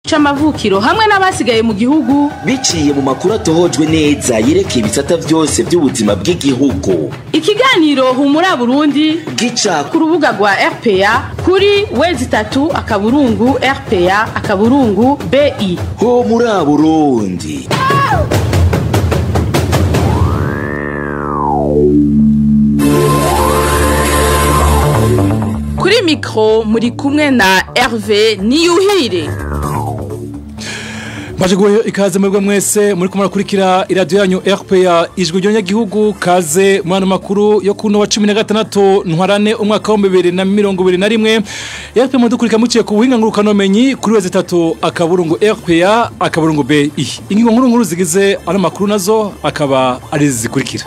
c'amavukiro hamwe n'abasigaye mu gihugu biciye mu makuru atohojwe neza yerekeye ibisata byose by'ubuzima bw'igihugu. Ikiganiro Humura Burundi gica ku rubuga rwa RPA kuri www.rpa.bi. Humura Burundi. Kuri mikro muri kumwe na Hervé Niyuhire. Maje guhe ikaze mwebwe mwese muri kumurakurikira iradio yanyu RPA ijwi ry'abanyagihugu kaze mwana makuru yo kuno wa 16 ntwarane umwaka wa 2021 RPA mudukurika muciye ku buhinga ngurukano menyi kuri weze 3 akaburungu RPA akaburungu BI. Ingingo nkuru zigize ana makuru nazo akaba ari zikurikira.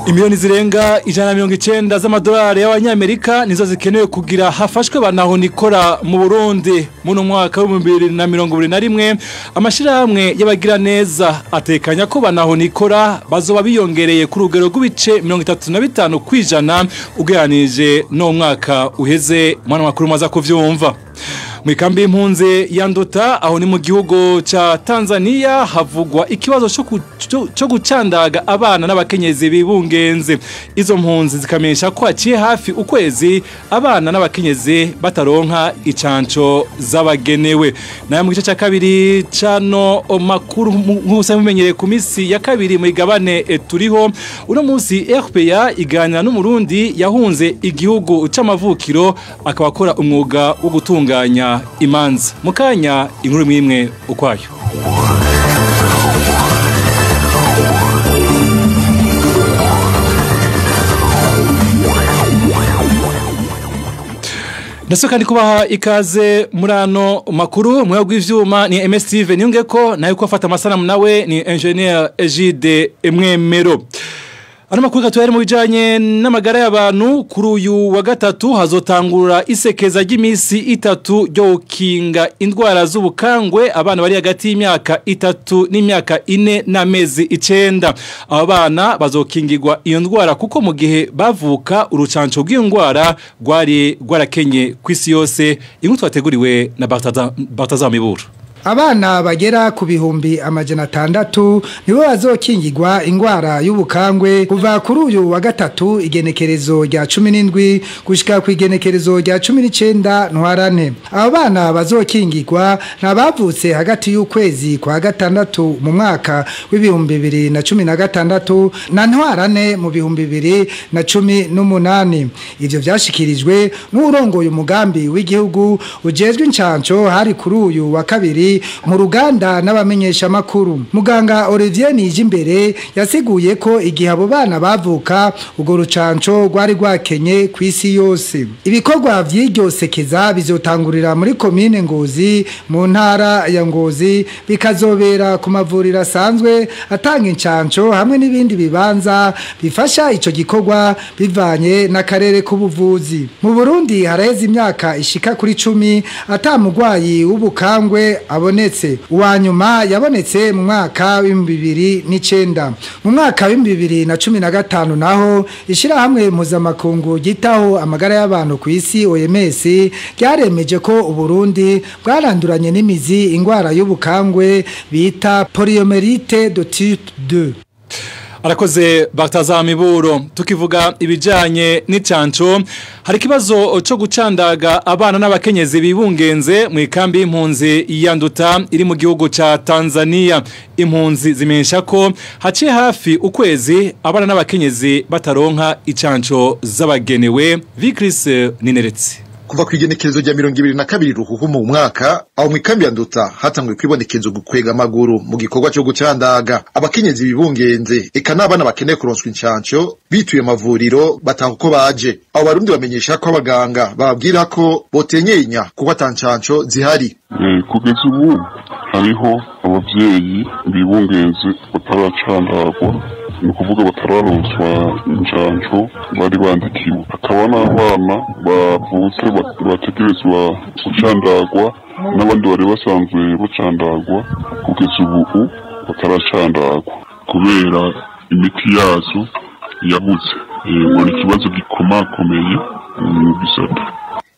Imiliyoni zirenga 190 z'amadolari y'abanyamerika nizo zikenewe kugira hafashwe banaho nikora mu Burundi muno mwaka wa 2021. Amashirahamwe y'abagira neza atekanya ko banaho nikora bazoba biyongereye ku rugero rw'ibice 35% kwijana ugeranije no mwaka uheze mwana makuru maza kuvyumva. Mwikambi y'impunzi ya Nduta aho ni mu gihugu ca Tanzania havugwa ikibazo cyo gucandaga abana n'abakenyezi bibungenze. Izo mpunzi zikamenyesha ko haciye hafi ukwezi abana n'abakenyezi bataronka icanco zabagenewe. Nayo mu gice ca kabiri cano makuru nk'ubusa mumenyereye ku misi ya kabiri mu igabane turiho uno munsi RPA iganira n'umurundi yahunze igihugu c'amavukiro akaba akora umwuga wo gutunganya imanza. Mukanya inkuru mwimwe ukwayo. Nasoka ndi kubaha ikaze murano makuru mwe gw'ivyuma ni MS Steven Nyungeko nayo ko afata amasanamu nawe ni Engineer Egide Emwemero. Ano makuru gatuhere mu bijanye n'amagara y'abantu kuri uyu wa gatatu hazotangura isekeza ry'imisi 3 ryo kinga indwara z'ubukangwe abana bari hagati y'imyaka 3 n'imyaka 4 n'amezi 9. Aba bana bazokingirwa iyo ndwara kuko mu gihe bavuka urucanco rw'indwara rwarakenye kw'isi yose. Inkuru twateguriwe na Bartaza Miburu. Abana bagera ku bihumbi 600 nibo bazokingirwa ingwara y'ubukangwe kuva kuri uyu wa gatatu igenekerezo rya 17 gushika ku igenekerezo rya 19 ntwarane. Abo bana bazokingirwa nabavutse hagati y'ukwezi kwa gatandatu mu mwaka w'ibihumbi 2016 na ntwarane mu bihumbi 2018. Ivyo vyashikirijwe n'urongoye umugambi w'igihugu ujejwe incanco hari kuri uyu wa kabiri mu ruganda n'abamenyesha makuru. Muganga Olivier Nijimbere yasiguye ko igihe abo bana bavuka ugo rucanco rwari rwakenye kw'isi yose. Ibikorwa vy'iryo sekeza bizotangurira muri komine Ngozi mu ntara ya Ngozi bikazobera ku mavuriro asanzwe atanga incanco hamwe n'ibindi bibanza bifasha ico gikorwa bivanye n'akarere k'ubuvuzi. Mu Burundi haraheze imyaka ishika kuri 10 atamugwayi w'ubukangwe abonetse. Uwanyuma yabonetse mu mwaka wa 2009. Mu mwaka wa 2015 naho ishirahamwe mpuzamakungu gitaho amagara y'abantu ku isi OMS ryaremeje ko Uburundi bwaranduranye n'imizi ingwara y'ubukangwe bita poliomyélite de type 2. Arakoze Bartaza Miburo. Tukivuga ibijanye n'icanco hari kibazo cyo gucandaga abana n'abakenyezi bibungenze mu ikambi y'impunzi ya Nduta iri mu gihugu ca Tanzania. Impunzi zimenyesha ko haciye hafi ukwezi abana n'abakenyezi bataronka icanco zabagenewe. Vikris Nineretse. Kuva kwigenekerezo rya 2022 ruhuhu mu mwaka aho mu ikambi ya Nduta hatanguye kwibonekezo gukwega amaguru mu gikorwa cyo gucandaga abakenyezi bibungenze eka n'abana bakeneye kuronswa incanco bituye amavuriro bataha uko baje. Abo barundi bamenyesha ko abaganga bababwira ko botenyenya kuko atancanco zihari. Kugeza ubu hariho abavyeyi bibungenze bataracandagwa ni kuvuga batararonswa incanco bari bandikiwe. Akaba n'abana bavutse bategerezwa gucandagwa n'abandi bari basanzwe bacandagwa kugeza ubu bataracandagwa kubera imiti yazo yabuze. Ni ikibazo gikomakomeye mu bisata.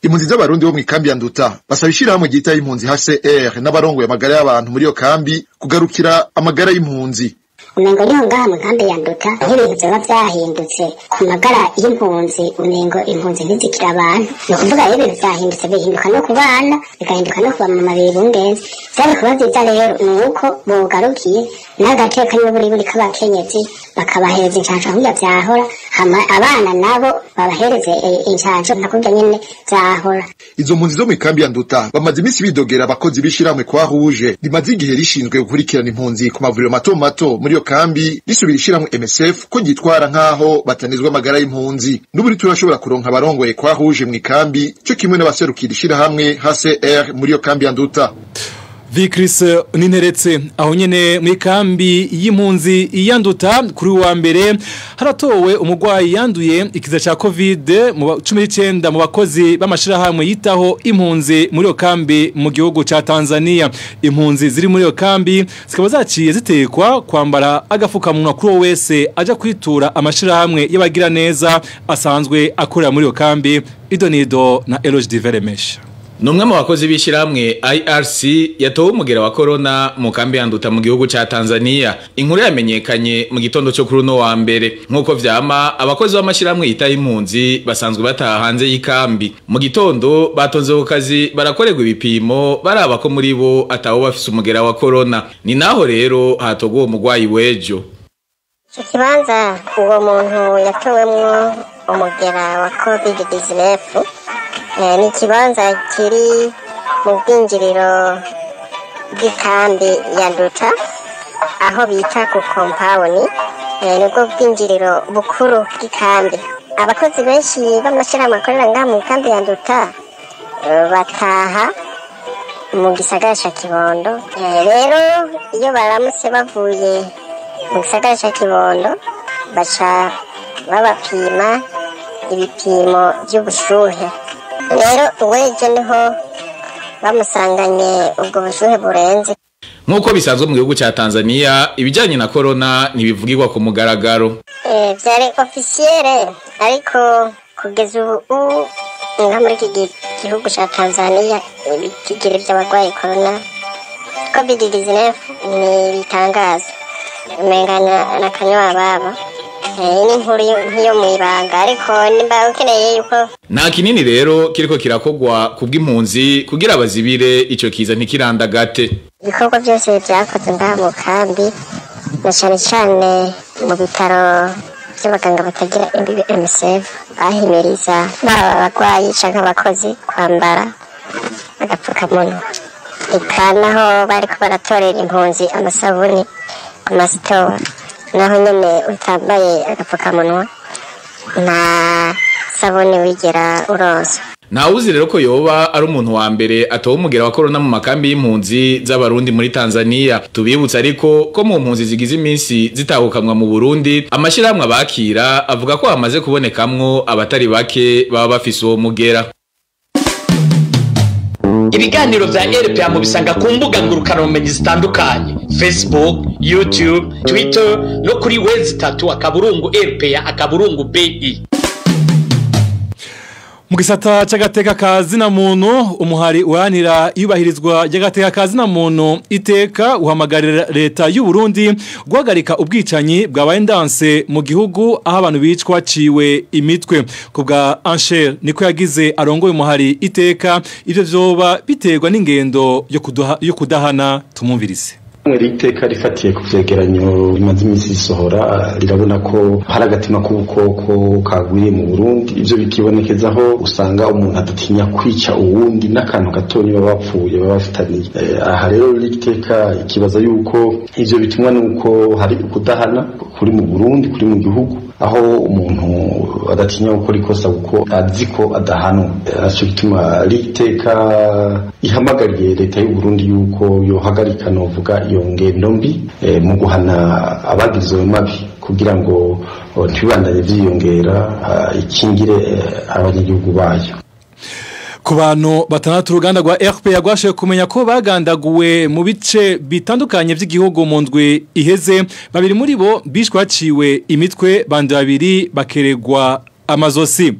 impunzi z'abarundi bo mu ikambi ya Nduta basaba ishirahamwe ryita impunzi HCR n'abarongoye amagara y'abantu muri iyo kambi kugarukira amagara y'impunzi. Umengo niho ngaha mu kambi ya Nduta nk'ibintu vyoba vyahindutse ku magara y'impunzi, umengo impunzi ntizikira abantu, no kuvuga rero ibintu vyahindutse bihinduka no ku bana bigahinduka no ku bamama bibungenze. Vyari kuba vyiza rero nuko bogarukiye n'agateka n'uburi k'abakenyezi bakabahereza incanco nk'ivyo vyahora, hama abana nabo babahereze incanco nkakurya nyene vyahora. Izo mpunzi zo mu ikambi ya Nduta bamaze imisi bidogera abakozi b'ishirahamwe kwa Rouge rimaze igihe rishinzwe gukurikirana impunzi ku mavuriro mato mato muri iyo kambi risubira ishirahamwe MSF ko gitwara nkaho batanizwa amagara y'impunzi. N'uburi turashobora kuronka abarongoye kwa Rouge mu ikambi cyo kimwe n'abaserukira ishirahamwe HCR muri iyo kambi ya Nduta. Vikris Ninteretse aho nyene mu ikambi y'impunzi yanduta kuri wa mbere haratowe umugwayi yanduye ikiza ca COVID mu 19 mu bakozi b'amashirahamwe yitaho impunzi muri yo kambi mu gihugu ca Tanzania. Impunzi ziri muri yo kambi zikaba zaciye zitekwa kwambara agafukamunwa kuri wese aja kwitura amashirahamwe y'abagira neza asanzwe akorera muri yo kambi. Idonido na Eloge Diveremesha. Numwe mu bakozi b'ishiramwe IRC yatowe umugera wa corona mu kambi ya Nduta mu gihugu ca Tanzania. Inkuru yamenyekanye mu gitondo cyo kuri no wa mbere. Nkuko vyama abakozi b'amashiramwe yita impunzi basanzwe bataha hanze y'ikambi. Mu gitondo batonze ku kazi barakorerwa ibipimo baraba ko muri bo atawo bafise umugera wa corona. Ni naho rero hatogwa umugwayi wejo. Ikibanza uwo muntu yatowemwo umugera wa COVID-19 ni kibanza kiri mu bwinjiriro bw'ikambi ya Nduta aho bita ku compound, nibwo bwinjiriro bukuru bw'ikambi. Abakozi benshi b'amashirahamwe akorera ngaha mu kambi ya Nduta bataha mu gisagara ca Kibondo. Rero iyo baramutse bavuye mu gisagara ca Kibondo baca babapima ibipimo by'ubushuhe. Rero weje niho bamusanganye ubwo bushuhe burenze. Nkuko bisanzwe mu gihugu ca Tanzania ibijanye na corona ntibivugirwa ku mugaragaro. Vyari officiel ariko kugeza ubu nka muri iki gihugu ca Tanzania ibikigire by'abagwaye corona COVID-19 ni bitangaza. Umengana na kanywa baba. Ni nkuru nk'iyo mwibanga ariko nimba ukeneye yuko nta kinini rero kiriko kirakogwa kubw'impunzi kugira bazibire ico kiza ntikirandagate. Ibikorwa byose byakoze ngaha mu kambi na cyane cyane mu bitaro by'abaganga batagira imbibi MSF bahimiriza n'abagwayi canke abakozi kwambara agapfukamunwa. Ikanaho bariko baratorera impunzi amasabuni ku masitowa, naho nyene utambaye agapfukamunwa nta sabuni wigera uronsa. Ntawuzi rero ko yoba ari umuntu wa mbere atowe umugera wa corona mu makambi y'impunzi z'abarundi muri Tanzania. Tubibutsa ariko ko mu mpunzi zigize iminsi zitahukanwa mu Burundi amashirahamwe abakira avuga ko hamaze kubonekamwo abatari bake baba bafise uwo mugera. Ibiganiro vya RPA mu bisanga ku mbuga ngurukanabumenyi zitandukanye: Facebook, YouTube, Twitter no kuri website @RPA_BI. Mu gisata c'agateka kazina muntu umuhari uranira yubahirizwa y'agateka kazina muntu iteka uhamagarira leta y'u Burundi guhagarika ubwicanyi bwabaye ndanse mu gihugu aho abantu bicwa ciwe imitwe. Kubwa Ancher niko yagize arongoye umuhari iteka ivyo vyoba biterwa n'ingendo yo kudahana. Tumumvirize. Iteka rifatiye ku vyegeranyo bimaze imisi isohora rirabona ko hari agatima k'ubukoko kagwiriye mu Burundi. Ivyo bikibonekezaho usanga umuntu adatinya kwica uwundi n'akantu gatonyi baba bapfuye baba bafitaniye. Aha rero iteka ikibaza yuko ivyo bitumwa nuko hari ukudahana kuri mu Burundi, kuri mu gihugu, aho umuntu adatinya gukora ikosa kuko azi ko adahanwa. Aco gituma iteka ihamagariye leta y'u Burundi yuko yohagarika novuga iyo ngendo mbi mu guhana abagize mabi kugira ngo ntibandanye vyiyongera ikingire abanyagihugu bayo. Ku bantu batandatu uruganda rwa RPA rwashoboye kumenya ko bagandaguwe mu bice bitandukanye vy'igihugu mu ndwi iheze. Babiri muri bo bishwe haciwe imitwe, bandi babiri bakeregwa amazosi.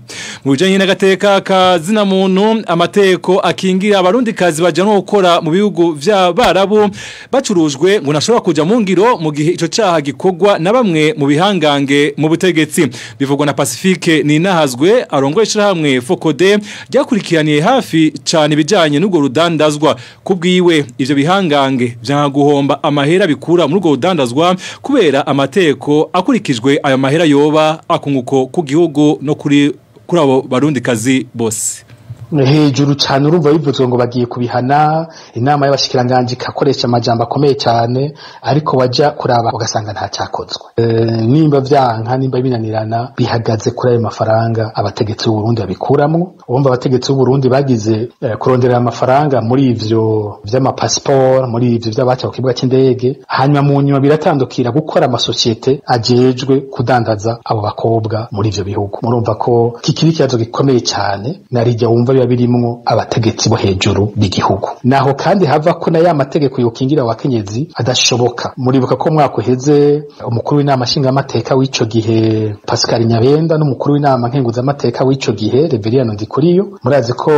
Mu bijanye n'agateka ka zina muntu, amateko akingira abarundi kazi bajanwa gukora mu bihugu vy'Abarabu bacurujwe ngo nashobora kuja mu ngiro mu gihe ico caha gikorwa na bamwe mu bihangange mu butegetsi. Bivugwa na Pacifique Ninahazwe arongoye ishirahamwe Fokode ryakurikiraniye hafi cane ibijanye n'ubwo rudandazwa. Kubwiwe ivyo bihangange vyanka guhomba amahera bikura muri ubwo rudandazwa kubera amateko akurikijwe ayo mahera yoba akunguko ku gihugu no kuri abo barundi kazi bose. Hejuru cyane urumva bivuzwe ngo bagiye kubihana, inama y'abashikiranganje kakoresha amajambo akomeye cyane, ariko waja kuraba ugasanga nta cyakozwe. Nimba vyanka nimba binanirana bihagaze kuri ayo mafaranga abategetsi b'u Burundi babikuramwo. Urumva abategetsi b'u Burundi bagize kurondera amafaranga muri ivyo vy'amapassport, muri ivyo vy'abaca ku kibuga c'indege, hanyuma mu nyuma biratandukira gukora amasosiyete ajejwe kudandaza abo bakobwa muri ivyo bihugu. Murumva ko kikiri kibazo gikomeye cyane, narijya wumva biba birimwo abategetsi bo hejuru b'igihugu. Naho kandi hava ko na ya mategeko yokingira abakenyezi adashoboka. Muribuka ko mwaka uheze umukuru w'inama nshingamateka w'ico gihe Pascal Nyabenda n'umukuru w'inama nkenguzamateka w'ico gihe Reverien Ndikuriyo, murazi ko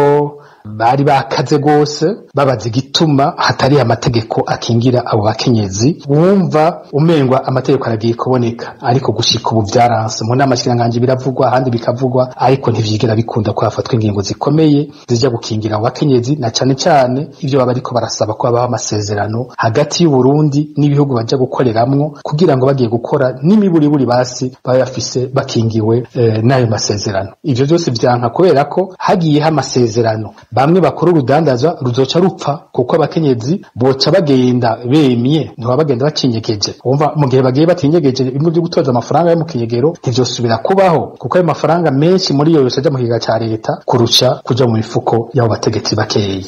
bari bakaze gose babaza igituma hatari amategeko akingira abo bakenyezi. Wumva umengwa amategeko aragiye kuboneka, ariko gushika ubu vyaranse. Mu nama shinganje biravugwa ahandi bikavugwa, ariko ntivyigera bikunda ko hafatwa ingingo zikomeye zija gukingira abo bakenyezi, na cane cane ivyo baba ariko barasaba ko habaho amasezerano hagati y'u Burundi n'ibihugu baja gukoreramwo, kugira ngo bagiye gukora n'imiburiburi basi baba bafise bakingiwe n'ayo masezerano. Ivyo byose vyanka kubera ko hagiye ha amasezerano, bamwe bakora urudandaza ruzoca rupfa kuko abakenyezi boca bagenda bemye, ntiba bagenda bacinyegeje. Umva mu gihe bagiye batinyegeje bimwe byo gutoza amafaranga yo mu kinyegero ntivyosubira kubaho, kuko ayo mafaranga menshi muri yo yose aja mu kiga ca leta kurusha kuja mu mifuko y'abo bategetsi bakeyi.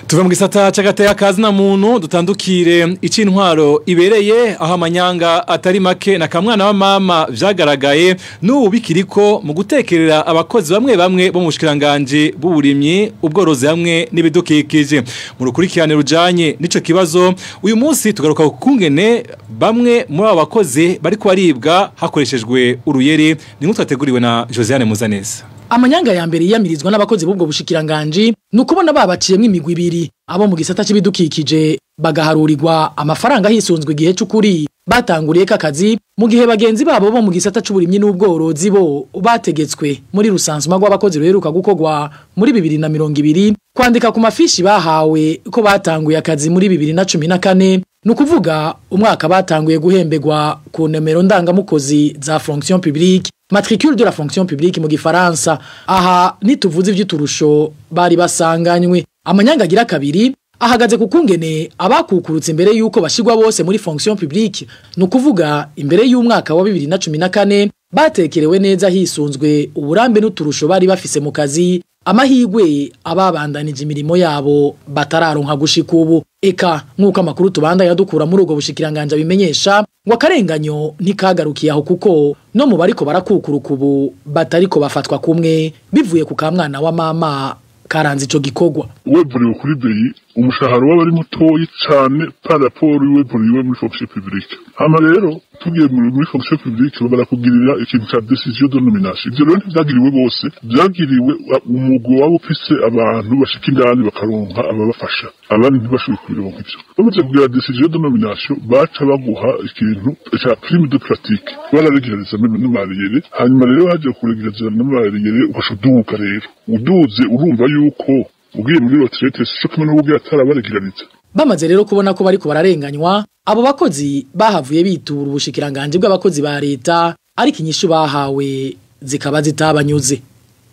Tuve mu gisata c'agateka kazi na muntu dutandukire icintwaro ibereye aho amanyanga atari make na kamwana wa mama vyagaragaye n'ubu bikiriko mu gutekerera abakozi bamwe bo mu bushikiranganje b'uburimyi, ubworozi hamwe n'ibidukikije. Mu rukurikirane rujanye n'ico kibazo uyu munsi tugaruka kungene bamwe muri abo bakozi bariko baribwa hakoreshejwe uruyeri. Ni nk'uko twateguriwe na Josiane Muzaneza. Amanyanga ya mbere yamirizwa n'abakozi b'ubwo bushikiranganje nukubona babaciyemwe imigwi ibiri, abo mu gisata c'ibidukikije bagaharurirwa amafaranga hisunzwe igihe c'ukuri batanguriye kakazi, mu gihe bagenzi babo bo mu gisata c'uburimyi n'ubworozi bo bategetswe muri rusansuma rw'abakozi ruheruka gukorwa muri 2020 kwandika ku mafishi bahawe ko batanguye akazi muri 2014. Nukuvuga umwaka batanguye guhembegwa ku nomero ndangamukozi za fonction publique, matricule de la fonction publique mu gifaransa. Aha nituvuze ivy'uturusho bari basanganywe. Amanyanga agira kabiri ahagaze kukungene abakukurutse imbere yuko bashigwa bose muri fonction publique, nukuvuga imbere y'umwaka wa 2014 batekerewe neza hisunzwe uburambe n'uturusho bari bafise mu kazi, amahigwe ababandanije imirimo yabo batararonka gushika ubu. Eka nk'uko amakuru tubanda yadukura muri ubwo bushikiranganje bimenyesha ngo akarenganyo ntikagarukiye aho, kuko no mu bariko barakukuruka ubu batariko bafatwa kumwe bivuye ku kamwana wa mama karanze ico gikorwa. Weburiwe kuri beyi umushahara w'abari mutoyi cyane par rapport weburiwe muri fonction publique. Hama rero tugiye muri fonction publique barakugirira ikintu ca decision de nomination. Ivyo rero ntivyagiriwe bose, vyagiriwe umugwi wabo ufise abantu bashika indani bakaronka ababafasha, abandi ntibashoboye kubironka ivyo. Bamaze kugira decision de nomination baca baguha ikintu ca prime de pratique, bararegereza n'amariyere. Hanyuma rero haje kuregereza n'amariyere ugashuduka, rero uduze urumva yuko ugiye muri retraite cyo kumwe n'ubwo atarabaregeraniza. Bamaze rero kubona ko bariko bararenganywa, abo bakozi bahavuye bitura ubushikiranganje bw'abakozi ba leta, ariko inyishu bahawe zikaba zitabanyuze.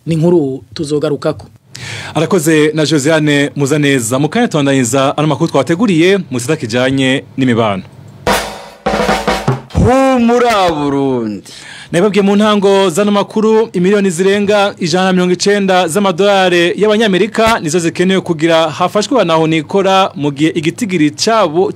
Ni nkuru tuzogarukako. Arakoze na Josiane Muzaneza. Mukanya twandaniza ano makuru twateguriye mu gisata kijanye n'imibano. Humura Burundi. Nababwiye mu ntango zano makuru imiliyoni zirenga 190 z'amadolari y'abanyamerika nizo zikenewe kugira hafashwe banaho nikora mu gihe igitigiri cabo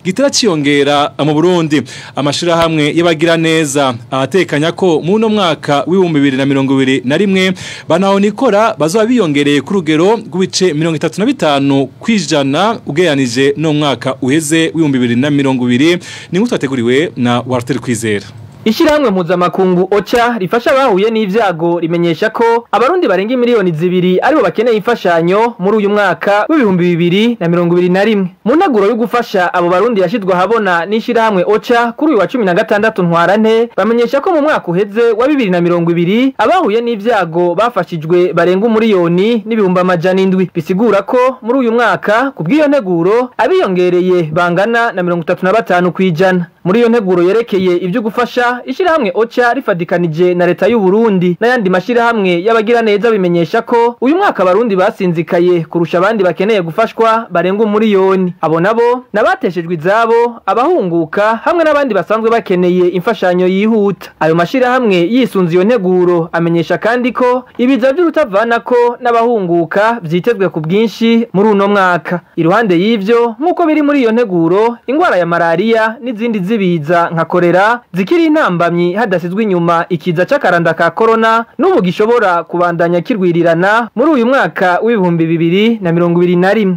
gitera ciyongera mu Burundi. Amashira hamwe y'abagira neza atekanya ko mu no mwaka w'2021 banaho nikora bazoba biyongereye ku rugero rw'ibice 35% kwijana ugeyanije no mwaka uheze w'2020. Ni nk'utwateguriwe na Walter Kwizera. Ishirahamwe mpuzamakungu OCHA rifasha abahuye n'ivyago rimenyesha ko abarundi barenga miliyoni 2 aribo bakeneye imfashanyo muri uyu mwaka w'2021. Mu ntaguro yo gufasha abo barundi yashizwe habona n'ishirahamwe OCHA kuri uyu wa 16 ntwarante bamenyesha ko mu mwaka uheze wa 2020 abahuye n'ivyago bafashijwe barenga miliyoni n'ibihumbi amajana 7 bisigura ko muri uyu mwaka kubw'iyo nteguro abiyongereye bangana na 35 kwijana. Muri iyo nteguro yerekeye ibyo gufasha ishirahamwe OCHA rifadikanije na leta y'u Burundi n'ayandi mashirahamwe y'abagira neza bimenyesha ko uyu mwaka abarundi basinzikaye kurusha abandi bakeneye gufashwa barenga miliyoni. Abo nabo nabateshejwe izabo, abahunguka hamwe n'abandi basanzwe bakeneye imfashanyo yihuta. Ayo mashirahamwe yisunze iyo nteguro amenyesha kandi ko ibiza by'urutavana ko n'abahunguka vyitezwe ku bwinshi muri uno mwaka. Iruhande y'ivyo nkuko biri muri iyo nteguro, ingwara ya malaria n'izindi zibiza nka kolera zikiri intambamyi hadasizwe inyuma ikiza c'akaranda ka corona n'ubu gishobora kubandanya kirwirirana muri uyu mwaka w'2021.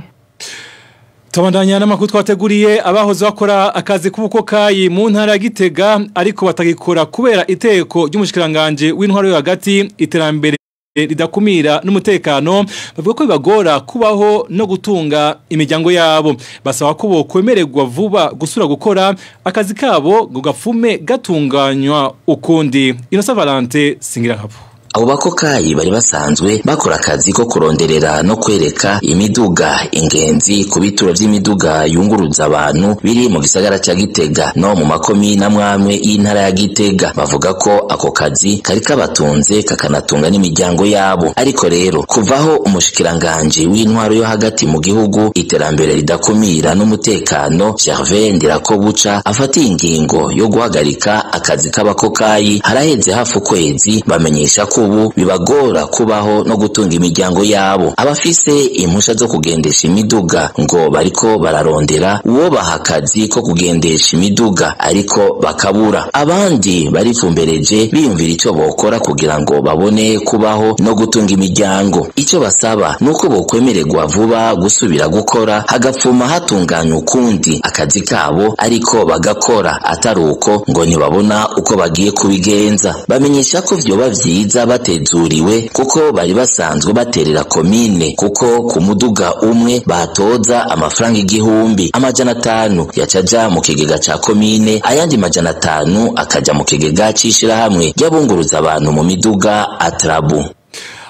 Tubandanya n'amakuru twateguriye abahoze bakora akazi k'ubukokayi mu ntara ya Gitega ariko batagikora kubera iteko ry'umushikiranganje w'intwaro yo hagati iterambere ridakumira n'umutekano bavuga ko bibagora kubaho no gutunga imiryango yabo. Basaba ko bokwemererwa vuba gusura gukora akazi kabo gafume gatunganywa ukundi. Innocent Valente Singirankabo. Abo bakokayi bari basanzwe bakora akazi ko kuronderera no kwereka imiduga ingenzi ku bituro vy'imiduga yunguruza abantu biri mu gisagara ca Gitega no mu makomi namwamwe y'intara ya Gitega. Bavuga ko ako kazi kari kabatunze kakanatunga n'imiryango yabo. Ariko rero kuvaho umushikiranganje w'intwaro yo hagati mu gihugu iterambere ridakumira n'umutekano Gervais Ndirakobuca afata ingingo yo guhagarika akazi k'abakokayi haraheze hafu kwezi bamenyesha ko ubu bibagora kubaho no gutunga imiryango yabo. Abafise impusha zo kugendesha imiduga ngo bariko bararondera uwo bahakazi ko kugendesha imiduga ariko bakabura. Abandi barifumbereje biyumvira ico bokora kugira ngo babone kubaho no gutunga imiryango. Ico basaba nuko bokwemererwa vuba gusubira gukora hagapfuma hatunganya ukundi akazi kabo ariko bagakora ataruko ngo ntibabona uko bagiye kubigenza. Bamenyesha ko vyoba vyiza batezuriwe kuko bari basanzwe baterera komine kuko ku muduga umwe batoza amafaranga 1,500 yacaja mu kigega ca komine ayandi 500 akaja mu kigega c'ishirahamwe y'abunguruza abantu mu miduga Atrabu.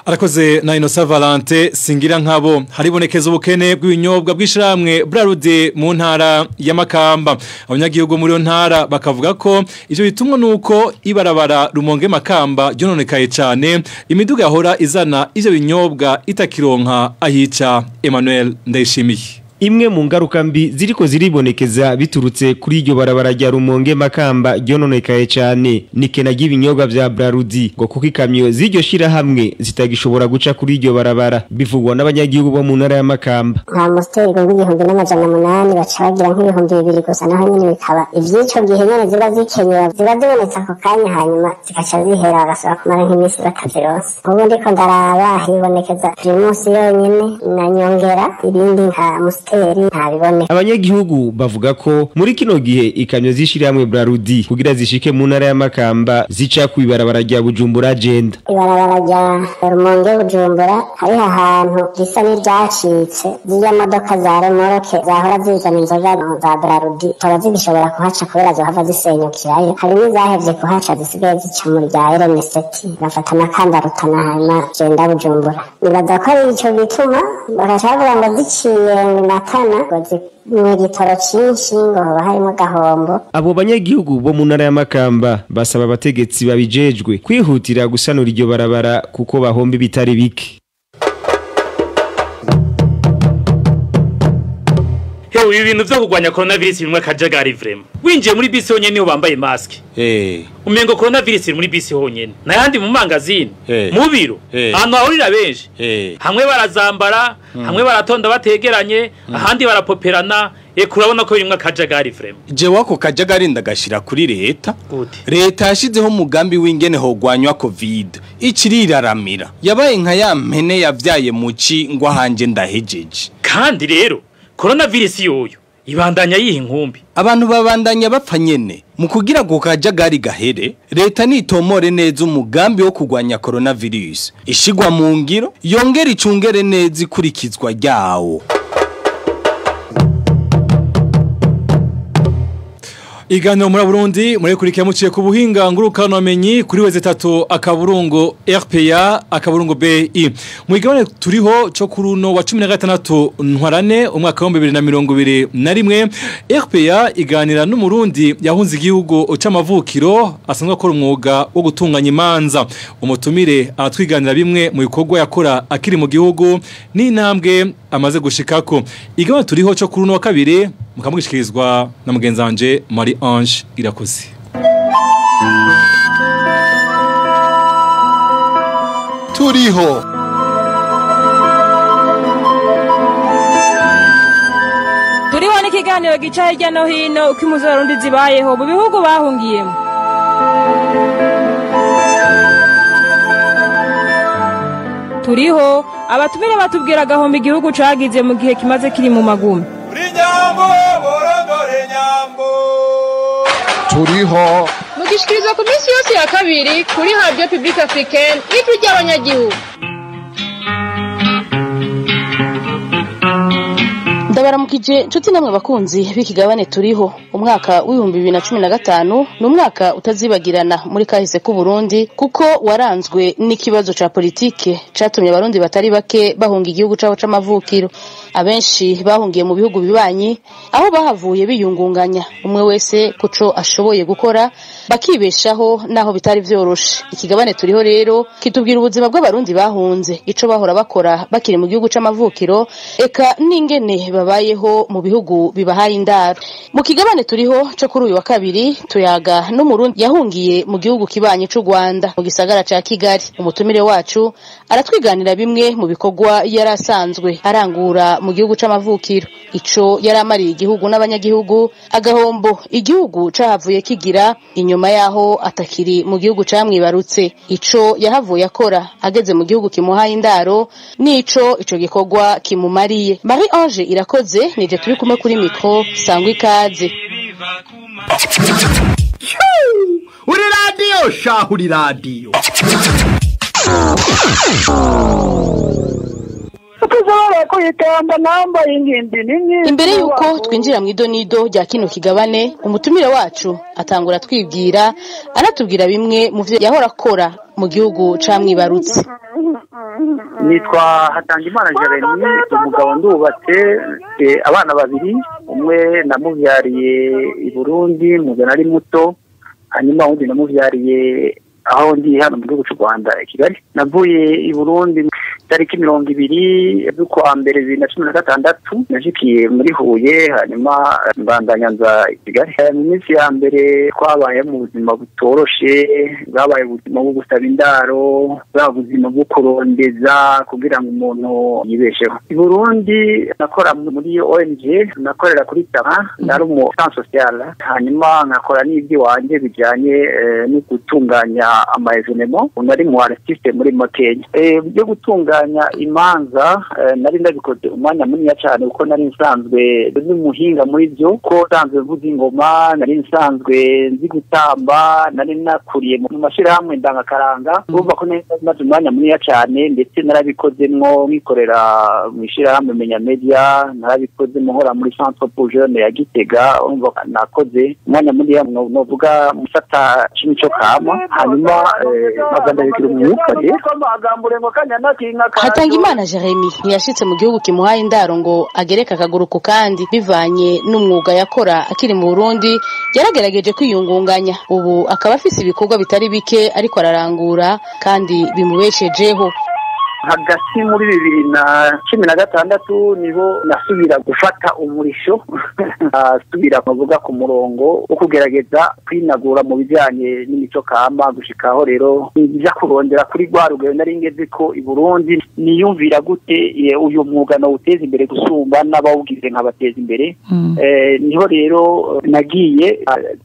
Arakoze na Innocent Valente Singirankabo. Haribonekeza ubukene bw'ibinyobwa bw'ishiramwe Bralud mu ntara ya Makamba. Abanyagihugu muri yo ntara bakavuga ko ivyo bitumwa nuko ibarabara Rumonge Makamba ryononekaye cyane imiduga yahora izana ivyo binyobwa itakironka ahica. Emmanuel Ndayishimiye. Imwe mu ngaruka mbi ziriko ziribonekeza biturutse kuri iryo barabara rya Rumonge Makamba ryononekaye cyane nikena ry'ibinyobwa vya Braludi ngo kuko ikamyo ziryo shira hamwe zitagishobora guca kuri iryo barabara bivugwa n'abanyagihugu bo mu ntara ya Makamba. Nta musteri ngo 1,800 bacagira nk'ibihumbi 2 gusa naho nyine bikaba ivyico gihe nyene ziba zikenyera ziba zibonetse ako kanya hanyuma zikaca zihera agasaba kumara nk'imisi bakazironsa. Ubu ndiko ndaraba hibonekeza Primus yonyene na Nyongera ibindi nka abanyagihugu bavuga ko muri kino gihe ikamyo zishiramwe Braludi kugira zishike mu ntara ya Makamba zica ku ibarabara rya Bujumbura agenda. Ibarabara rya Rumonge Bujumbura hari ahantu gisa n'iryacitse z'ya modoka za remoroke zahora zizana inzoga za Braludi toba zigishobora kuhaca kubera zo hava zisenyukirayo. Hari n'izahevye kuhaca zisigaye zica mu rya RN7 bafata nakanda rutana hanyuma genda Bujumbura. Nibaza ko ari ico bituma bakacavuga ngo ziciye Matana mw'igitoro cyinshi ngo harimo gahombo. Abo banyagihugu bo mu ntara ya Makamba basaba abategetsi babijejwe kwihutira gusanura iryo barabara kuko bahombe bitari bike. Hewe ibintu byo kugwanya coronavirus bimwe kajagari vrema. Winjiye muri bisi honyene niyo bambaye mask. Umengo coronavirus muri bisi honyene. Nayandi mu magazine, mu biro, ahantu ahurira benshi. Hamwe barazambara, hamwe baratonda bategeranye, ahandi barapoperana. Kurabona ko bimwe kajagari vrema. Je wako kajagari ndagashira kuri leta. Leta yashizeho umugambi w'ingene hogwanywa covid. Iciriraramira. Yabaye nka ya mpene yavyaye muci ngo hanje ndahejeje. Kandi rero coronavirus yoyo ibandanya yiha inkumbi abantu babandanya bapfa nyene mu kugira ngo kajagari gahere leta nitomore neza umugambi wo kugwanya coronavirus ishigwa mu ngiro yongera icungere neza ikurikizwa ryawo. Iganiro muri Burundi murekurikira muciye ku buhinga ngurukano amenyi kuri weze 3 akaburungo RPA akaburungo BI. Mu igabane turiho cyo kuruno wa 16 ntwarane umwaka wa 2021 RPA iganira n'umurundi yahunze igihugu c'amavukiro asanzwe akora umwuga wo gutunganya imanza. Umutumire atwiganira bimwe mu bikorwa yakora akiri mu gihugu n'intambwe amaze gushikako. Igabane turiho cyo kuruno wa kabiri mukamugishikirizwa na mugenzi wanje Marie Ange Irakoze. Turiho ni ikiganiro gica hirya no hino uko impunzi z'abarundi zibayeho mu bihugu bahungiyemo. Turiho abatumire batubwira gahomba igihugu cagize mu gihe kimaze kiri mu magumi. Turiho mugishikiriza ku minsi yose ya kabiri kuri Radio Publique Africaine ijwi ry'abanyagihugu. Ndabaramukije nshuti namwe bakunzi b'ikigabane turiho umwaka w'2015 n'umwaka utazibagirana muri kahise ku Burundi kuko waranzwe n'ikibazo ca politike catumye abarundi batari bake bahunga igihugu cabo c'amavukiro. Abenshi bahungiye mu bihugu bibanyi aho bahavuye biyungunganya umwe wese kuco ashoboye gukora bakibeshaho naho bitari vyoroshe. Ikigabane turiho rero kitubwira ubuzima bw'abarundi bahunze ico bahora bakora bakiri mu gihugu c'amavukiro eka n'ingene babayeho mu bihugu bibahaye indaro. Mu kigabane turiho cyo kuri uyu wa kabiri tuyaga n'umurundi yahungiye mu gihugu kibanye c'u Rwanda mu gisagara ca Kigali. Umutumire wacu aratwiganira bimwe mu bikorwa yarasanzwe arangura mu gihugu c'amavukiro ico yaramariye igihugu n'abanyagihugu agahombo igihugu cahavuye kigira inyuma yaho atakiri mu gihugu camwibarutse ico yahavuye akora ageze mu gihugu kimuhaye indaro nico ico gikorwa kimumariye. Marie Ange Irakoze nije turi kumwe kuri micro sangwa ikaze. Uri radio shahuri radio. Imbere yuko twinjira mu idonido rya kino kigabane umutumire wacu atangura twibwira aratubwira bimwe mu vyo yahora akora mu gihugu camwibarutse. Nitwa Hatangimana Jeremy, umugabo ndubatse abana babiri, umwe namuvyariye i Burundi muzana ari muto, hanyuma undi namuvyariye aho ndi hano mu gihugu cy'u Rwanda i Kigali. Navuye i Burundi tariki 20 z'ukwa mbere 2016 nashikiye muri Huye hanyuma mbandanya nza i Kigali. Mu minsi ya mbere twabaye mu buzima butoroshe, bwabaye ubuzima bwo gusaba indaro, bwabuzima bwo kurondeza kugira ngo umuntu yibesheho. I Burundi nakora muri ONG, nakorera kuri Tara, nari mu centre social, hanyuma nkakora n'ibyo wanje bijanye no gutunganya amaevenemo, nari mu artiste muri Makenya. Byo gutunganya imanza nari ndabikoze umwanya munini cyane kuko nari nsanzwe n'umuhinga muri byo, ko nsanzwe mvuza ingoma, nari nsanzwe nzi gutamba, nari nakuriye mu mashirahamwe ndangakaranga, urumva ko nari umwanya munini cyane, ndetse narabikozemwo mwikorera mu ishirahamwe Menya Media, narabikoze muhora muri Centre pour Jeunes ya Gitega, urumva nakoze umwanya munini novuga musata cyo kama, hanyuma maganda bikira umwuka de amagambure ngo kanya nakinga. Hatangimana Jeremy yashitse mu gihugu kimuhaye indaro ngo agereka akaguru ku kandi bivanye n'umwuga yakora akiri mu Burundi. Yaragerageje kwiyungunganya ubu akaba afise ibikorwa bitari bike ariko ararangura kandi bimubeshejeho. Hagati muri 2016 niho nasubira gufata umurisho asubira kuvuga ku murongo wo kugerageza kwinagura mu bijanye n'imico kama, gushikaho rero nja kurondera kuri rwarugayo nari ngeze ko i Burundi niyumvira gute uyu mwuga no uteza imbere gusumba n'abawugize nkabateza imbere. Niho rero nagiye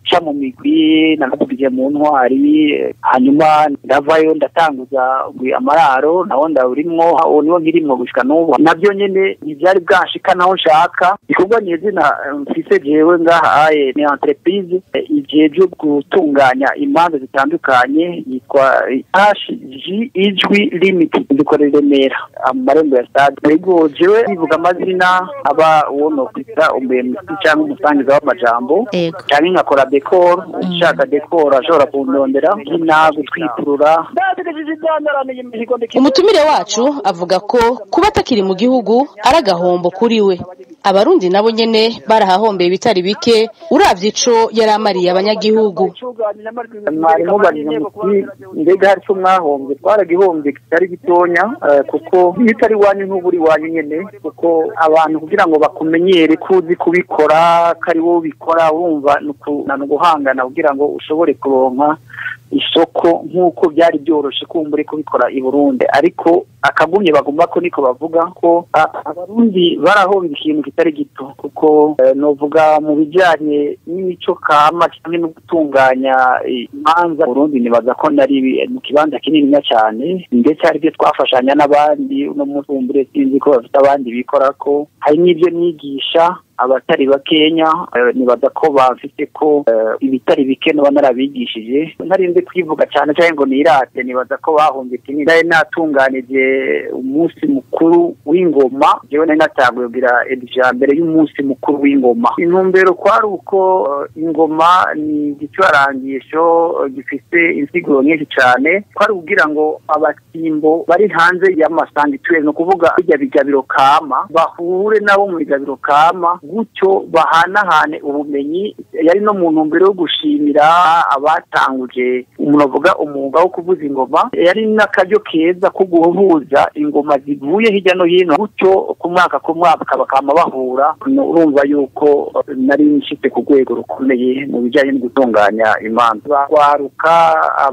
ca mu migwi nakubije mu ntwari, hanyuma ndavayo ndatanguza amararo naho urimwo niwo nkirimwo gushika n'ubu nabyo nyene ntivyari bwanshika naho nshaka ikorwa nyezina mfise jewe ngaha ni entreprise ijeje gutunganya imanza zitandukanye yitwa HG Ijwi Limited dukorera Remera amarembo ya stade ego jewe bivuga amazina aba wono kwita umbe cyangwa umusangiza w'amajambo cyangwa nkakora decor ushaka decor ashobora kundondera inago twipurura. Umutumire wacu avuga ko kuba atakiri mu gihugu ari agahombo kuri we. Abarundi nabo nyene barahahombeye bitari bike uravye ico yaramariye abanyagihugu. Mwarimu bari mbega hari cyo mwahombye twaragihombye kitari gitonya kuko bitari wanyu n'uburi wanyu nyene kuko abantu kugira ngo bakumenyere kuzi kubikora kari wo bikora wumva no guhangana kugira ngo ushobore kuronka isoko nk'uko byari byoroshe kumbure kubikora i Burundi ariko akagumye bagomba ko niko bavuga ko abarundi barahombye ikintu kitari gito kuko novuga mu bijyanye n'imico kama cyane no gutunganya imanza Burundi nibaza ko nari mu kibanza kinini cyane ndetse ari byo twafashanya n'abandi no mutumbure sinzi ko bafite abandi bikora ko hari n'ibyo nigisha abatari bakenya nibaza ko bafite ko ibitari bike no banarabigishije ntarinde kwivuga cyane cyane ngo nirate nibaza ko bahombye kinini naye natunganije umunsi mukuru w'ingoma jewe natanguye kugira mbere y'umunsi mukuru w'ingoma intumbero kwari uko ingoma ni igicwarangisho gifite insiguro nyinshi cyane kwari kugira ngo abatimbo bari hanze y'amasangituye no kuvuga bijya bigabiro kama bahure nabo mu bigabiro kama gutyo bahanahane ubumenyi yari no mu ntumbero yo gushimira abatanguje umuvuga umwuga wo kuvuza ingoma yari n'akaryo keza ko guhuza ingoma zivuye hirya no hino gutyo ku mwaka bakama bahura urumva yuko nari nshite ku rwego rukomeye mu bijyanye no gutunganya imanza bawaruka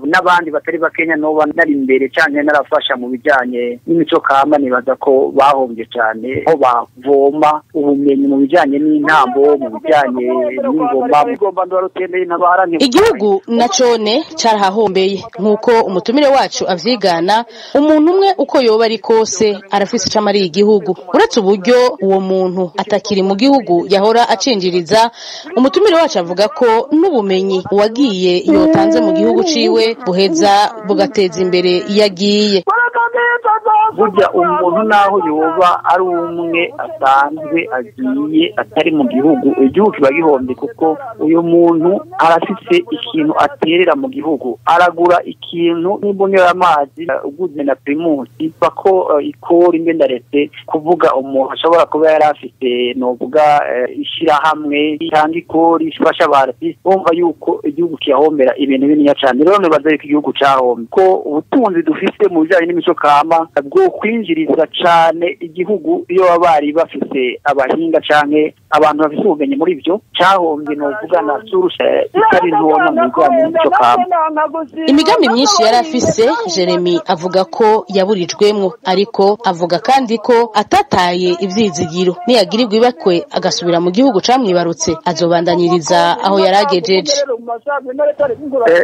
n'abandi batari bakenya no nari imbere cyane narafasha mu bijyanye n'imico kama nibaza ko bahombye cyane aho bavoma ubumenyi mu bijyanye n'intambo mu bijyanye n'ingoma ndarutendeye n'abaharanye igihugu nacone cyarahahombeye nkuko umutumire wacu avyigana umuntu umwe uko yoba ari kose arafise icamari igihugu uretse uburyo uwo muntu atakiri mu gihugu yahora acinjiriza umutumire wacu avuga ko n'ubumenyi wagiye yotanze mu gihugu ciwe buheza bugateza imbere yagiye burya umuntu naho yoba ari umwe asanzwe agiye atari mu gihugu igihugu kiba gihombye kuko uyu muntu arafise ikintu aterera mu gihugu aragura ikintu n'imbonera amazi uguze na primusi bako ikora imbendaretse kuvuga umuntu ashobora kuba yari afite novuga ishirahamwe cyangwa ikori ifasha abarati bumva yuko igihugu kiyahombera ibintu binini cyane rero nibaza yuko igihugu cyahombye ko ubutunzi dufise mu bijyanye n'imico kama bwo kwinjiriza cyane igihugu iyo bari bafise abahinga canke abantu bafise ubumenyi muri byo cyahombye novuga na surusha itari ntona mu bijyanye n'imico kama imigambi myinshi yari afise Jeremy avuga ko yaburijwemwo ariko avuga kandi ko atataye ivyizigiro niyagirirwa ibakwe agasubira mu gihugu camwibarutse azobandanyiriza aho yaragejeje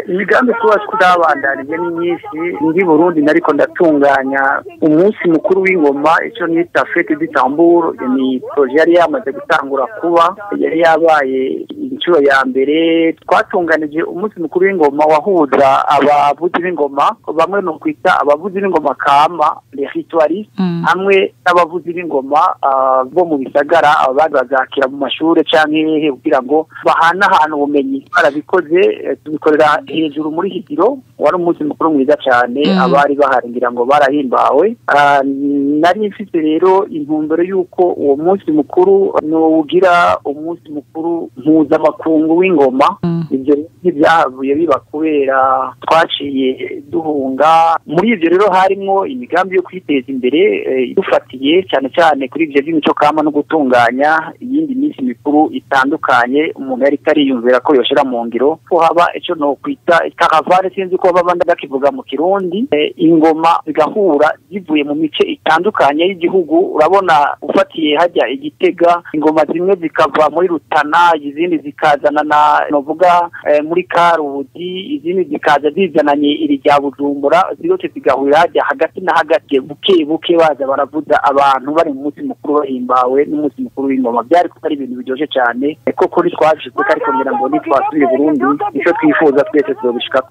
imigambi kuba twabandanije ni nyinshi ndi Burundi nariko ndatunganya umunsi mukuru w'ingoma ico nita fete du tambour ni projet yari yamaze gutangura kuba yari yabaye inshuro ya mbere twatunganije umunsi mukuru w'ingoma wahuza abavuzi b'ingoma bamwe no kwita abavuzi b'ingoma kama les ritualistes hamwe n'abavuzi b'ingoma bo mu bisagara bazakira mu mashure canke kugira ngo bahanahana ubumenyi barabikoze tubikorera hejuru muri higiro wari umunsi mukuru mwiza cyane abari baharingira ngo barahimbawe nari mfite rero intumbero y'uko uwo munsi mukuru n'ugira umunsi mukuru mpuzamakungu w'ingoma ibyo ntibyahavuye biba kubera twaciye duhunga muri ibyo rero harimo imigambi yo kwiteza imbere dufatiye cyane cyane kuri ibyo by'imico kama no gutunganya iyindi minsi mikuru itandukanye umuntu yari kariyumvira ko yoshira mu ngiro ko haba icyo no kwita caravane sinzi ko baba ndakivuga mu Kirundi ingoma zigahura zivuye mu mice itandukanye y'igihugu urabona ufatiye hajya Igitega ingoma zimwe zikava muri Rutana izindi zikazana novuga muri Karuzi, izindi zikaza zizananye iri rya Bujumbura, zose zigahurira hajya hagati na hagati buke baza baravuza abantu bari mu munsi mukuru bahimbawe n'umunsi mukuru w'ingoma. Byari ko ari ibintu biryoshye cyane ko kuri twashitse ariko ngira ngo nitwasubiye Burundi icyo twifuza twese tuzobishikako.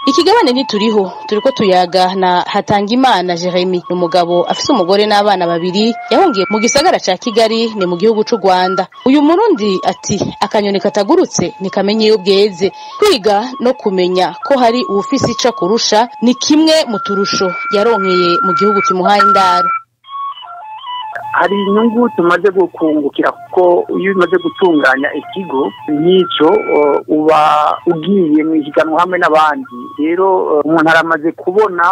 Ikigabane nituriho turiko tuyaga na Hatangimana Jeremy, umugabo afise umugore n'abana babiri, yahungiye mu gisagara ca Kigali ni mu gihugu c'u Rwanda. Uyu Murundi ati akanyoni katagurutse nikamenye iyo bweze. Kwiga no kumenya ko hari uwufise ica kurusha ni kimwe mu turusho yaronkeye mu gihugu kimuhaye indaro. Hari inyungu tumaze gukungukira kuko iyo umaze gutunganya ikigo nk'icyo uba ugiye mu higanwa hamwe n'abandi. Rero umuntu aramaze kubona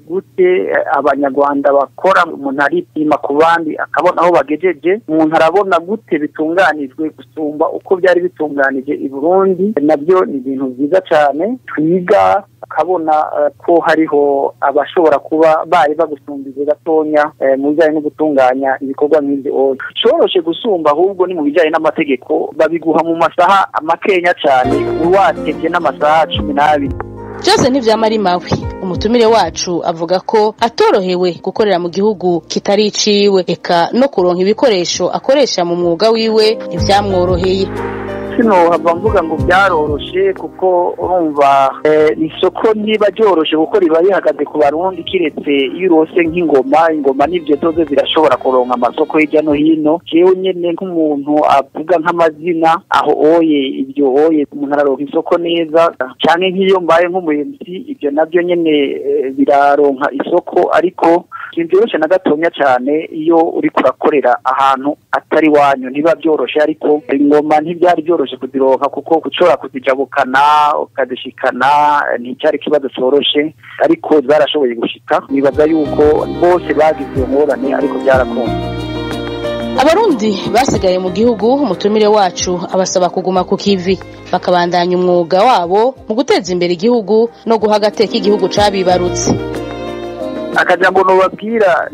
gute abanyarwanda bakora, umuntu aripima ku bandi akabona aho bagejeje, umuntu arabona gute bitunganijwe gusumba uko byari bitunganije i Burundi. Nabyo ni ibintu byiza cyane twiga akabona ko hariho abashobora kuba bari bagusumbize gatonya mu bijyanye no gutunganya ibikorwa nk'ibyo. Coroshe gusumba ahubwo ni mu bijyanye n'amategeko, babiguha mu masaha makenya cyane, watevye n'amasaha 12. Jose ntivyamara imawe, umutumire wacu avuga ko atorohewe gukorera mu gihugu kitari iciwe, eka no kuronka ibikoresho akoresha mu mwuga wiwe ntivyamworoheye. Sino hava mvuga ngo byaroroshe kuko urumva isoko niba ryoroshe kuko riba rihagaze ku Barundi, kiretse iyo urose ingoma n'ibyo zoze zirashobora kuronka amasoko hirya no hino. Jewe nyene nk'umuntu avuga nk'amazina aho ibyo umuntu araronka isoko neza, cyane nk'iyo mbaye nk'umuyenzi ibyo nabyo nyene biraronka isoko, ariko kimbyoroshye na gatonya cyane iyo uri kurakorera ahantu atari wanyu niba byoroshe. Ariko ingoma ntibyari byoroshe kuzironka kuko gucora kuzijabukana ukazishikana nticyari kibazo coroshe, ariko zarashoboye gushika. Nibaza yuko bose bagize ngorane ariko byarakunze. Abarundi basigaye mu gihugu, umutumire wacu abasaba kuguma ku kivi bakabandanya umwuga wabo mu guteza imbere igihugu no guha agateka igihugu cabibarutse. Akajambo nobabwira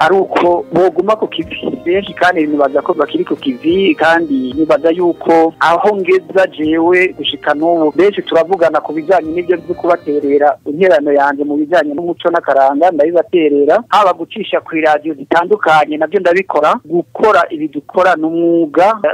ari uko boguma ku kivi benshi, kandi nibaza ko bakiri ku kivi, kandi nibaza yuko aho ngeza jewe gushika n'ubu benshi turavugana ku bijanye n'ibyo byo kubaterera interano yanje mu bijanye n'umuco n'akaranga, ndabibaterera haba gucisha ku radio zitandukanye, nabyo ndabikora. Gukora ibi dukora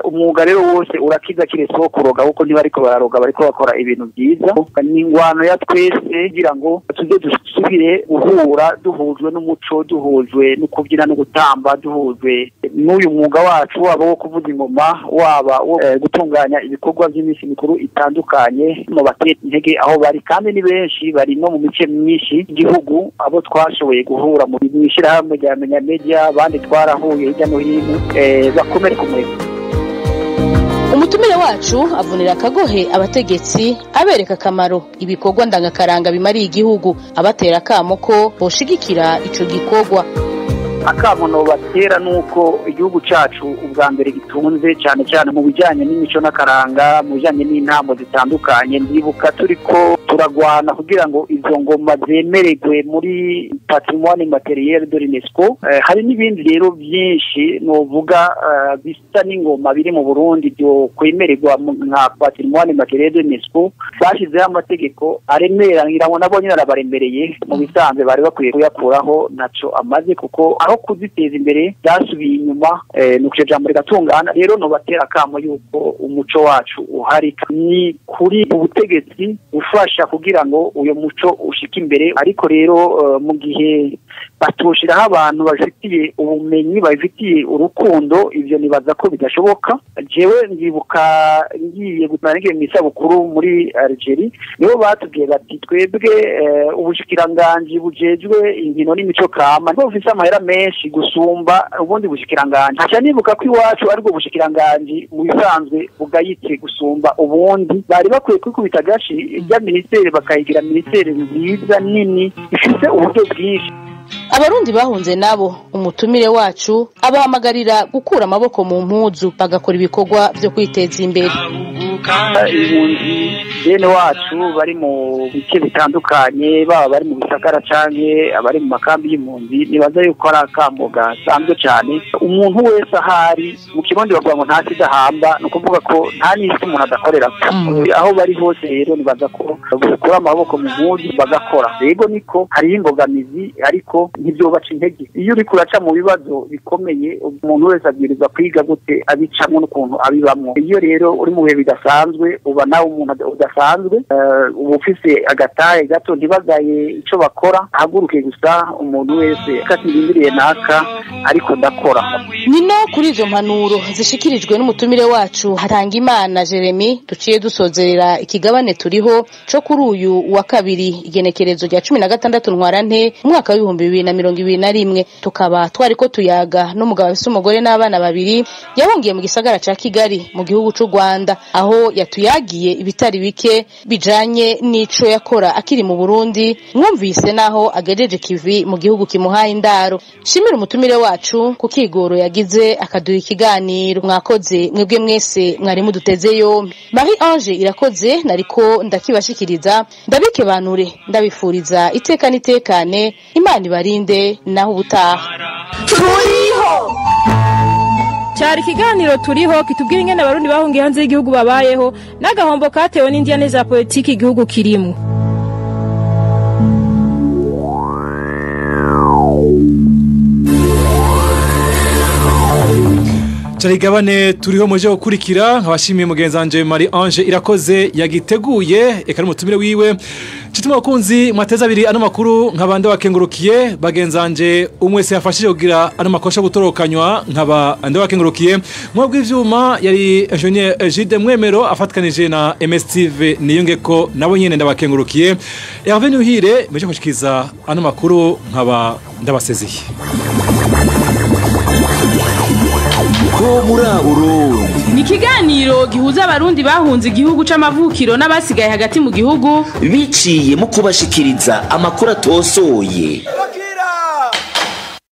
umwuga rero wose urakiza kiretse wo kuroga, kuko ntibariko bararoga, bariko bakora ibintu byiza. Ni ingwano ya twese kugira ngo tuze dusubire guhura, duhujwe n'umuco, duhujwe no kubyina no gutamba, duhujwe n'uyu mwuga wacu waba wo kuvuza ingoma, waba wo gutunganya ibikorwa by'iminsi mikuru itandukanye. Mu bateye intege aho bari, kandi ni benshi bari no mu mice myinshi igihugu, abo twashoboye guhura mu ishyirahamwe rya Menya Media, abandi twarahuye hirya no hino, bakomere ku murimo. Umutumire wacu avunira akagohe abategetsi, abereka akamaro ibikorwa ndangakaranga bimariye igihugu, abatera akamo ko boshigikira ico gikorwa. Akamono batera nuko igihugu cacu ubwa mbere gitunze cyane cyane mu bijyanye n'imico n'akaranga, mu bijyanye n'intambo zitandukanye. Ndibuka turiko turagwana kugira ngo izo ngoma zemererwe muri patrimoine matériel de l'UNESCO. Hari n'ibindi rero byinshi novuga bisa n'ingoma biri mu Burundi byo kwemererwa nka patrimoine matériel de l'UNESCO. Bashizeho amategeko aremera, ngirango nabo nyine arabaremereye. Mu bisanzwe bari bakwiye kuyakuraho, naco amaze kuko aho kuziteza imbere byasubiye inyuma. Nuko jambo rigatungana. Rero no batera kamo yuko umuco wacu uhari, ni kuri ubutegetsi ufasha kugira ngo uyo muco ushike imbere. Ariko rero mu gihe batushiraho abantu bafitiye ubumenyi, bafitiye urukundo, ivyo nibaza ko bidashoboka. Jewe ndibuka ngiye gutangira imisabukuru muri Algeria, nibo batubwiye bati twebwe ubushikiranganje bujejwe inkino n'imico kama nibo bufise amahera menshi gusumba ubundi bushikiranganje. Acha nibuka ko iwacu ariko bushikiranganje mu bisanzwe bugayitse gusumba ubundi. Bari bakwiye kwikubita gashi ijya ministeri bakayigira ministeri nziza nini ifite uburyo bwinshi. Abarundi bahunze nabo umutumire wacu abahamagarira gukura amaboko mu mpuzu bagakora ibikorwa byo kwiteza imbere. impunzi bene wacu bari mu bice bitandukanye baba bari mu bisagara canke abari mu makambi y'impunzi nibaza yuko ari akambo gasanzwe cyane umuntu wese ahari mu kibondi bavuga ngo nta sida hamba ni ukuvuga ko nta n'isi umuntu adakorera aho bari hose rero nibaza ko gukura amaboko mu mpuzu bagakora rego niko hariho imbogamizi ariko ntibyobaca intege iyo uri kuraca mu bibazo bikomeye umuntu wese abwirizwa kwiga gute abicamo n'ukuntu abibamwo iyo rero uri mu bihe bidasanzwe uba nawe umuntu udasanzwe uba ufise agatahe gato ntibagaye icyo bakora ahaguruke gusa umuntu wese akatindiriye naka ariko ndakora nino kuri izo mpanuro zishikirijwe n'umutumire wacu Hatangimana Jeremy duciye dusozerera ikigabane turiho cyo kuri uyu wa kabiri igenekerezo rya 16 ntwarante umwaka wa 2021 tukaba twariko tuyaga n'umugabo afise umugore n'abana babiri yahungiye mu gisagara ca Kigali mu gihugu c'u Rwanda aho yatuyagiye ibitari bike bijanye n'ico yakora akiri mu Burundi mwumvise naho agejeje kivi mu gihugu kimuhaye indaro shimira umutumire wacu kukigoro yagize akaduha ikiganiro mwakoze mwebwe mwese mwari muduteze yombi Marie Ange irakoze nariko ndakibashikiriza ndabike banure ndabifuriza iteka nitekane Imana ibarinde naho ubutaha turiho cyari ikiganiro turiho kitubwira ingene abarundi bahungiye hanze y'igihugu babayeho n'agahombo katewe n'indyane za politiki igihugu kirimo Charigabane turiho muje gukurikira nkabashimiye mugenzi wanje Marie Ange irakoze yagiteguye eka n'umutumire wiwe Chituma bakunzi mwateza abiri ano makuru nkabande wakengurukiye bagenzi wanje umwese yafashije kugira ano makosha gutorokanywa nkaba ande wakengurukiye mwebwe ivyuma yari Engineer Gide Mwemero afatkanije na MSTV niyongeko nabo nyene ndabakengurukiye Hervé Nuhire meje kushikiza ano makuru nkaba ndabaseziye ko muri Burundi ni ikiganiro gihuza abarundi bahunze igihugu c'amavukiro n'abasigaye hagati mu gihugu biciye mu kubashikiriza amakuru atosoye